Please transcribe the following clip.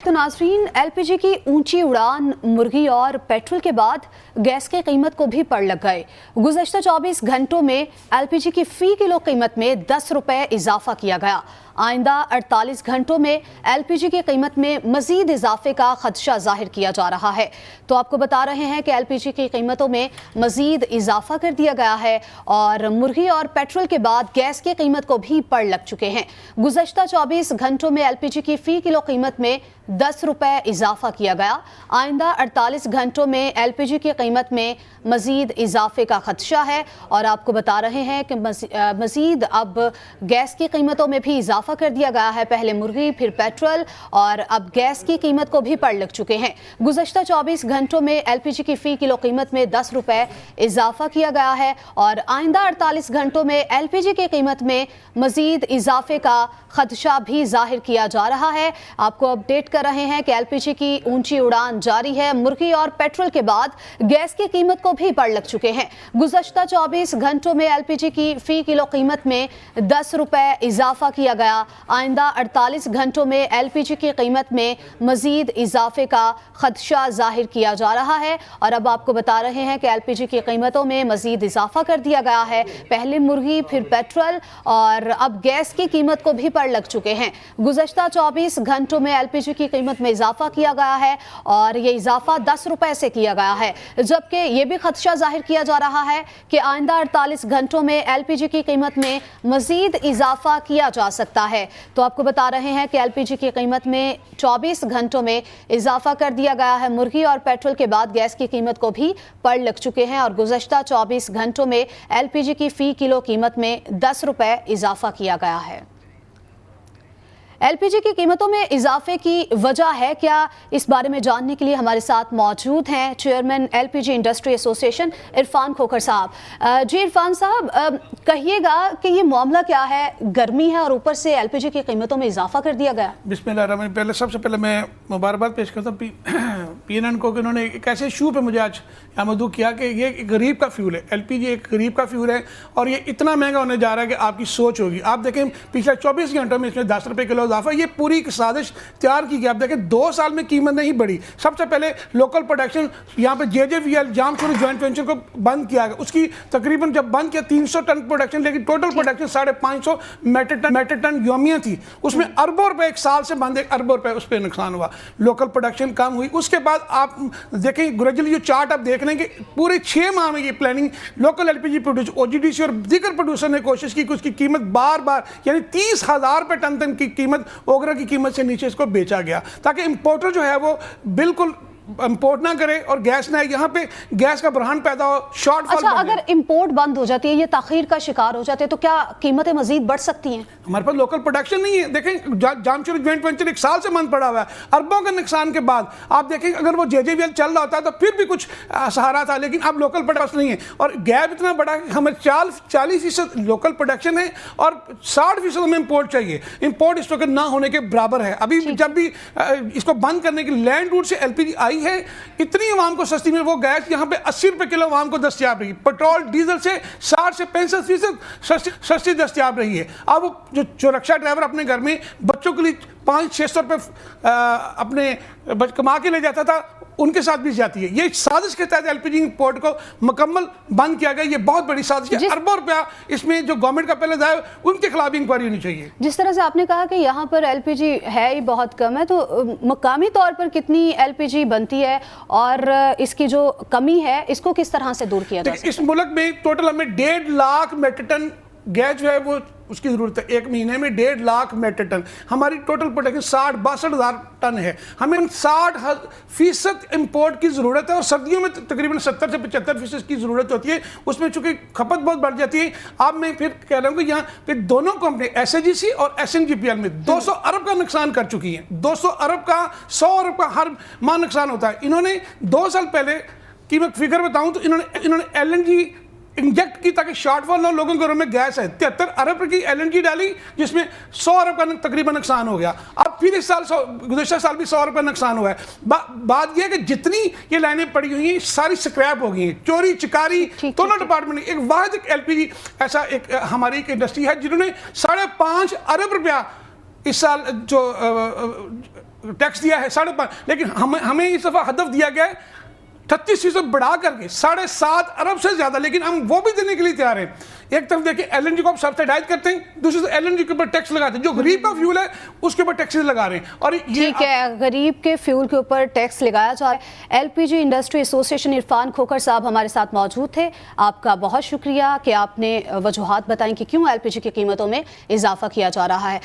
तो नाज़रीन, एलपीजी की ऊंची उड़ान, मुर्गी और पेट्रोल के बाद गैस की कीमत को भी पड़ लग गए। गुज़श्ता 24 घंटों में एलपीजी की फ़ी किलो कीमत में 10 रुपए इजाफा किया गया। आइंदा 48 घंटों में एलपीजी की कीमत में मजीद इजाफे का खदशा जाहिर किया जा रहा है। तो आपको बता रहे हैं कि एलपीजी की कीमतों में मजीद इजाफा कर दिया गया है और मुर्गी और पेट्रोल के बाद गैस की कीमत को भी पड़ लग चुके हैं। गुज़श्ता 24 घंटों में एलपीजी की फ़ी किलो कीमत में 10 रुपए इजाफा किया गया। आइंदा 48 घंटों में एलपीजी की कीमत में मजीद इजाफे का खदशा है और आपको बता रहे हैं कि मजीद अब गैस की कीमतों में भी इजाफा कर दिया गया है। पहले मुर्गी, फिर पेट्रोल और अब गैस की कीमत को भी पड़ लग चुके हैं। गुज़श्ता 24 घंटों में एलपीजी की फ़ी किलो कीमत में 10 रुपए इजाफा किया गया है और आइंदा 48 घंटों में एलपीजी की कीमत में मजीद इजाफे का खदशा भी जाहिर किया जा रहा है। आपको अपडेट कर रहे हैं कि एलपीजी की ऊंची उड़ान जारी है। मुर्गी और पेट्रोल के बाद गैस की कीमत को भी पड़ लग चुके हैं। गुज़श्ता 24 घंटों में एलपीजी की फ़ी किलो कीमत में 10 रुपए इजाफा किया गया। आइंदा 48 घंटों में एलपीजी की कीमत में मजीद इजाफे का खदशा जाहिर किया जा रहा है और अब आपको बता रहे हैं कि एलपीजी की कीमतों में मजीद इजाफा कर दिया गया है। पहले मुर्गी, फिर पेट्रोल और अब गैस की कीमत को भी पड़ लग चुके हैं। गुज़श्ता 24 घंटों में एलपीजी की कीमत में इजाफा किया गया है और ये इजाफा 10 रुपए से किया गया है, जबकि ये भी खदशा जाहिर किया जा रहा है कि आइंदा 48 घंटों में एलपीजी की कीमत में मजीद इजाफा किया जा सकता है। तो आपको बता रहे हैं कि एलपीजी की कीमत में 24 घंटों में इजाफा कर दिया गया है। मुर्गी और पेट्रोल के बाद गैस की कीमत को भी पड़ लग चुके हैं और गुज़श्ता 24 घंटों में एलपीजी की फ़ी किलो कीमत में 10 रुपए इजाफा किया गया है। एलपीजी की कीमतों में इजाफे की वजह है क्या, इस बारे में जानने के लिए हमारे साथ मौजूद हैं chairman LPG industry association Irfan Khokhar साहब। जी इरफान साहब, कहिएगा कि ये मामला क्या है, गर्मी है और ऊपर से एलपीजी की कीमतों में इजाफा कर दिया गया। बिस्मिल्लाह, पहले सबसे पहले मैं मुबारकबाद पेश करता हूँ पीएनएन को कि उन्होंने एक ऐसे इशू पे मुझे आज यहाँ मदू किया कि ये एक गरीब का फ्यूल है। एलपीजी एक गरीब का फ्यूल है और ये इतना महंगा होने जा रहा है कि आपकी सोच होगी। आप देखें पिछले 24 घंटों में इसमें 10 रुपये किलो इजाफा, ये पूरी एक साजिश तैयार की गई। आप देखें 2 साल में कीमत नहीं बढ़ी। सबसे पहले लोकल प्रोडक्शन यहाँ पे JJVL जामशोरी जॉइंट वेंचर को बंद किया गया। उसकी तकरीबन जब बंद किया 300 टन प्रोडक्शन, लेकिन टोटल प्रोडक्शन 550 मेट्रिक टन योमिया थी। उसमें अरबों रुपए एक साल से बंद, 1 अरब रुपए उस पर नुकसान हुआ। लोकल प्रोडक्शन कम हुई। उसके बाद आप देखें ग्रेजुअली जो चार्ट आप देख लेंगे, पूरे 6 माह में ये planning local LPG producer OGDC और दीगर प्रोड्यूसर ने कोशिश की कि उसकी कीमत बार बार यानी 30,000 रुपये टन तक की कीमत ओगरा की कीमत से नीचे इसको बेचा गया ताकि इंपोर्टर जो है वो बिल्कुल इंपोर्ट ना करे और गैस ना, यहाँ पे गैस का बुरहान पैदा हो, शॉर्टफॉल। अच्छा, अगर इंपोर्ट बंद हो जाती है, ये ताखीर का शिकार हो जाते हैं, तो क्या कीमतें मजीद बढ़ सकती हैं? हमारे पास लोकल प्रोडक्शन नहीं है। देखें जामशोरी जॉइंट वेंचर 1 साल से बंद पड़ा हुआ है, अरबों के नुकसान के बाद। आप देखें अगर वो JJVL चल रहा होता तो फिर भी कुछ सहारा था, लेकिन अब लोकल प्रोडक्शन नहीं है और गैप इतना बड़ा कि हमें 40% लोकल प्रोडक्शन है और 60% हमें इंपोर्ट चाहिए। इंपोर्ट इस वक्त ना होने के बराबर है। अभी जब भी इसको बंद करने के लैंड रूट से एलपीजी आई है, इतनी आवाम को सस्ती में वो गैस यहाँ पे 80 रुपए किलो आवाम को दस्तयाब रही। पेट्रोल डीजल से 60 से 65% सस्ती दस्तयाब रही है। अब जो रिक्शा ड्राइवर अपने घर में बच्चों के लिए 500-600 रुपये अपने कमा के ले जाता था, उनके साथ भी जाती है। ये साजिश के तहत एलपीजी इंपोर्ट को मुकम्मल बंद किया गया। ये बहुत बड़ी साजिश है। अरबों रुपया इसमें जो गवर्नमेंट का पहले जाए उनके खिलाफ इंक्वायरी होनी चाहिए। जिस तरह से आपने कहा कि यहाँ पर एलपीजी है ही बहुत कम है, तो मकामी तौर पर कितनी एलपीजी बनती है और इसकी जो कमी है इसको किस तरह से दूर किया जा सकता है? इस मुल्क में टोटल हमें 1.5 लाख मेट्रिक टन गैस जो है वो उसकी ज़रूरत है। 1 महीने में 1.5 लाख मेट्रिक टन। हमारी टोटल प्रोडक्शन 62 हज़ार टन है। हमें 60% इंपोर्ट की ज़रूरत है और सर्दियों में तकरीबन 70 से 75% की ज़रूरत होती है। उसमें चूँकि खपत बहुत बढ़ जाती है। अब मैं फिर कह रहा हूँ कि यहाँ पे दोनों कंपनी SAGC और SNGPL में 200 अरब का नुकसान कर चुकी हैं। 200 अरब का 100 अरब का हर माह नुकसान होता है। इन्होंने 2 साल पहले की मैं फिगर बताऊँ तो इन्होंने LNG इंजेक्ट की ताकि शॉर्टफॉल हो। लोगों के घरों में गैस है, 73 अरब की LNG डाली जिसमें 100 अरब का तकरीबन नुकसान हो गया। अब फिर इस साल गुज़श्ता साल भी 100 अरब का नुकसान हुआ है। बात यह है कि जितनी ये लाइनें पड़ी हुई हैं सारी स्क्रैप हो गई हैं। चोरी चिकारी दोनों डिपार्टमेंट। एक वाहिद LPG ऐसा एक हमारी एक इंडस्ट्री है जिन्होंने 5.5 अरब रुपया इस साल जो टैक्स दिया है 5.5, लेकिन हमें इस दफ़ा हदफ दिया गया है 38% बढ़ा करके 7.5 अरब से ज्यादा, लेकिन हम वो भी देने के लिए तैयार हैं। एक तरफ देखिए LNG को आप सब्सिडाइज करते हैं, दूसरी तरफ LNG के ऊपर टैक्स लगाते हैं, जो गरीब का फ्यूल है उसके ऊपर टैक्सेस लगा रहे हैं। और ये ठीक है, गरीब के फ्यूल के ऊपर टैक्स लगाया जा रहा है। LPG industry association Irfan Khokhar साहब हमारे साथ मौजूद थे। आपका बहुत शुक्रिया कि आपने वजूहात बताई कि क्यों LPG की कीमतों में इजाफा किया जा रहा है।